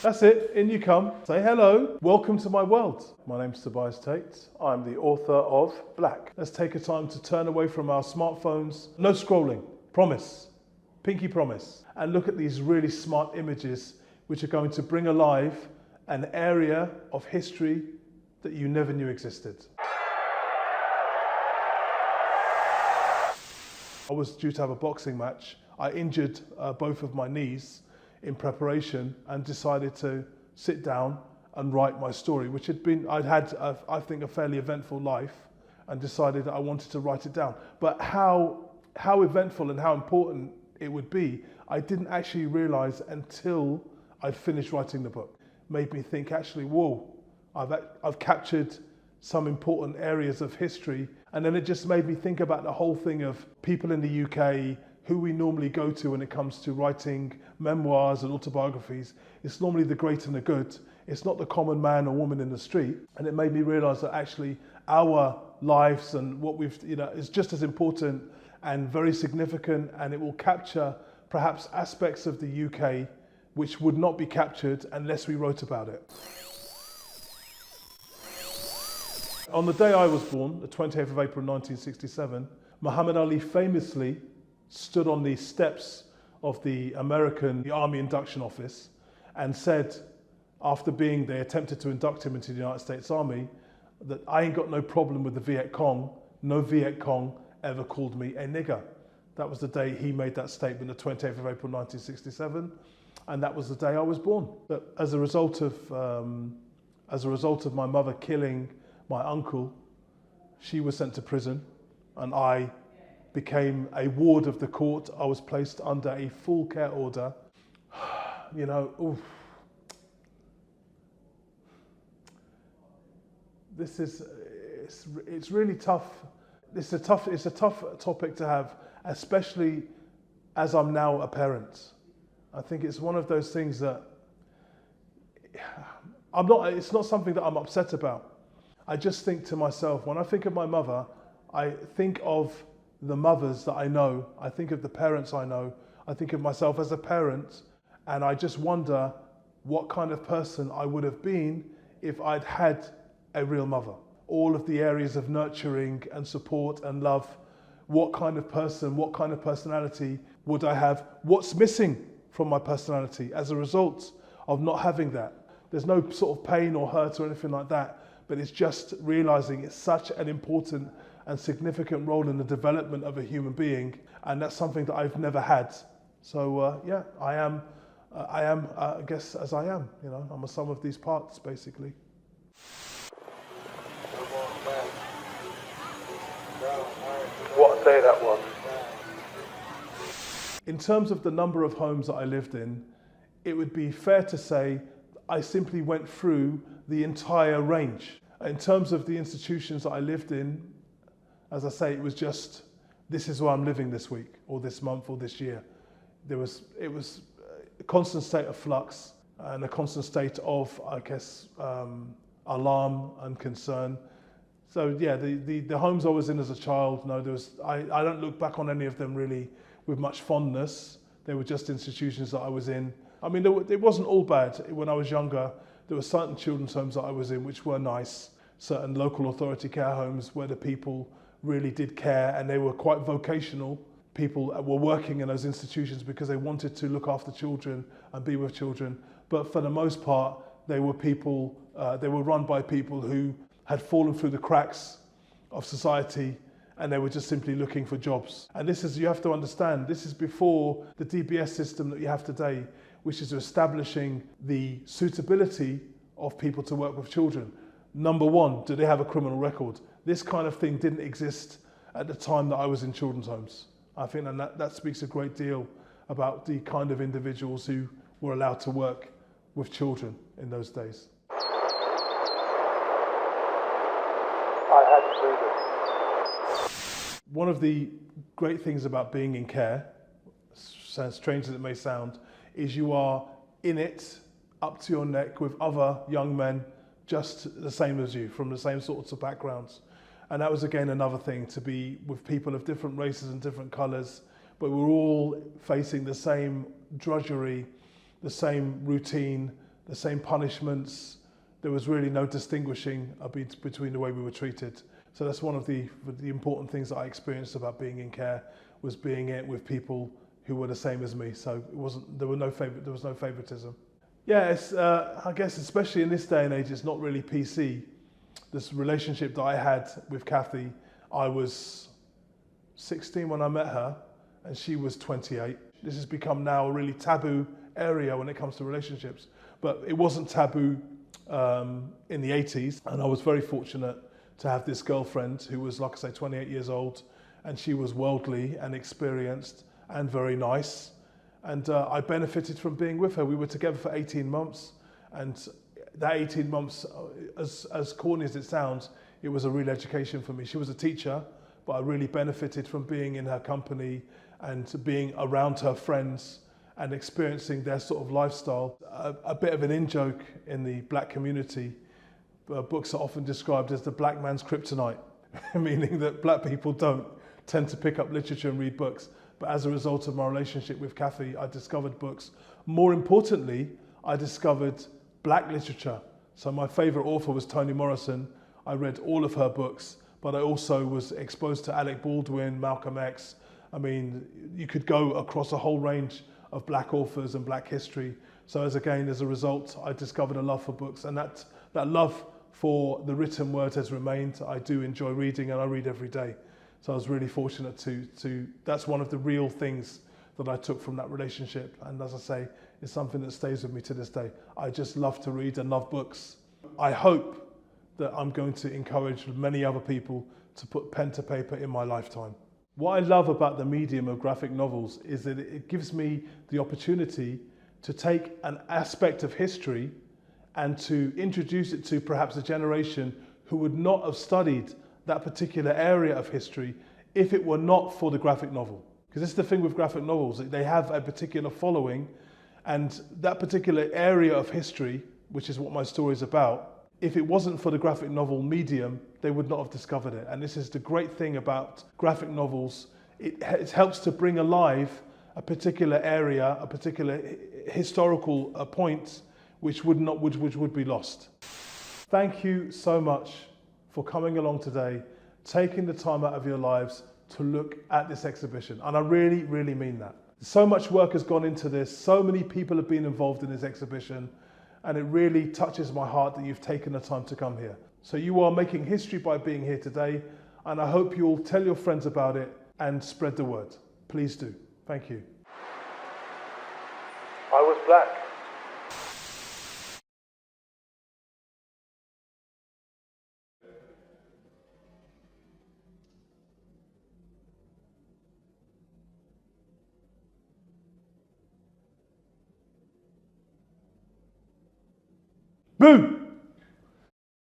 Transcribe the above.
That's it, in you come. Say hello. Welcome to my world. My name's Tobias Taitt. I'm the author of Black. Let's take a time to turn away from our smartphones. No scrolling, promise, pinky promise. And look at these really smart images which are going to bring alive an area of history that you never knew existed. I was due to have a boxing match. I injured both of my knees in preparation and decided to sit down and write my story, which I'd had, I think, a fairly eventful life, and decided that I wanted to write it down. But how eventful and how important it would be, I didn't actually realize until I'd finished writing the book. Made me think, actually, whoa, I've captured some important areas of history. And then it just made me think about the whole thing of people in the UK, who we normally go to when it comes to writing memoirs and autobiographies. It's normally the great and the good. It's not the common man or woman in the street. And it made me realize that actually our lives and what we've, is just as important and very significant, and it will capture perhaps aspects of the UK which would not be captured unless we wrote about it. On the day I was born, the 28th of April 1967, Muhammad Ali famously stood on the steps of the American Army induction office and said, after they attempted to induct him into the United States Army, that I ain't got no problem with the Viet Cong. No Viet Cong ever called me a nigger. That was the day he made that statement, the 28th of April 1967, and that was the day I was born. But as a result of my mother killing my uncle, she was sent to prison, and I became a ward of the court. I was placed under a full care order. It's really tough. It's a tough topic to have, especially as I'm now a parent. I think it's one of those things that it's not something that I'm upset about. I just think to myself, when I think of my mother, I think of the mothers that I know, I think of the parents I know, I think of myself as a parent, and I just wonder what kind of person I would have been if I'd had a real mother. All of the areas of nurturing and support and love, what kind of person, what kind of personality would I have? What's missing from my personality as a result of not having that? There's no sort of pain or hurt or anything like that, but it's just realizing it's such an important and significant role in the development of a human being, and that's something that I've never had. So I am, I guess, as I am. I'm a sum of these parts, basically. What a day that was. In terms of the number of homes that I lived in, it would be fair to say I simply went through the entire range. In terms of the institutions that I lived in, as I say, it was just, this is where I'm living this week, or this month, or this year. It was a constant state of flux and a constant state of, I guess, alarm and concern. So yeah, the homes I was in as a child, no, I don't look back on any of them really with much fondness. They were just institutions that I was in. I mean, it wasn't all bad. When I was younger, there were certain children's homes that I was in which were nice, certain local authority care homes where the people really did care, and they were quite vocational. People were working in those institutions because they wanted to look after children and be with children. But for the most part, they were run by people who had fallen through the cracks of society, and they were just simply looking for jobs. And you have to understand, this is before the DBS system that you have today, which is establishing the suitability of people to work with children. Number one, do they have a criminal record? This kind of thing didn't exist at the time that I was in children's homes. I think that speaks a great deal about the kind of individuals who were allowed to work with children in those days. I had freedom. One of the great things about being in care, as strange as it may sound, is you are in it up to your neck with other young men just the same as you, from the same sorts of backgrounds. And that was again another thing, to be with people of different races and different colours, but we're all facing the same drudgery, the same routine, the same punishments. There was really no distinguishing between the way we were treated. So that's one of the important things that I experienced about being in care, was being it with people who were the same as me. So there was no favoritism. Yeah, I guess especially in this day and age, it's not really PC. This relationship that I had with Kathy, I was 16 when I met her, and she was 28. This has become now a really taboo area when it comes to relationships, but it wasn't taboo in the 80s, and I was very fortunate to have this girlfriend who was, like I say, 28 years old, and she was worldly and experienced and very nice, and I benefited from being with her. We were together for 18 months, and that 18 months, as corny as it sounds, it was a real education for me. She was a teacher, but I really benefited from being in her company and being around her friends and experiencing their sort of lifestyle. A bit of an in-joke in the black community, books are often described as the black man's kryptonite, meaning that black people don't tend to pick up literature and read books. But as a result of my relationship with Kathy, I discovered books. More importantly, I discovered black literature. So my favorite author was Toni Morrison. I read all of her books, but I also was exposed to Alec Baldwin, Malcolm X. I mean, you could go across a whole range of black authors and black history. So as a result, I discovered a love for books, and that love for the written word has remained. I do enjoy reading, and I read every day. So I was really fortunate to that's one of the real things that I took from that relationship. And as I say, it's something that stays with me to this day. I just love to read and love books. I hope that I'm going to encourage many other people to put pen to paper in my lifetime. What I love about the medium of graphic novels is that it gives me the opportunity to take an aspect of history and to introduce it to perhaps a generation who would not have studied that particular area of history if it were not for the graphic novel. Because this is the thing with graphic novels, they have a particular following, and that particular area of history, which is what my story is about, if it wasn't for the graphic novel medium, they would not have discovered it. And this is the great thing about graphic novels. It helps to bring alive a particular area, a particular historical point, which would be lost. Thank you so much for coming along today, taking the time out of your lives to look at this exhibition. And I really, really mean that. So much work has gone into this. So many people have been involved in this exhibition. And it really touches my heart that you've taken the time to come here. So you are making history by being here today. And I hope you'll tell your friends about it and spread the word. Please do. Thank you. I was black. Boo!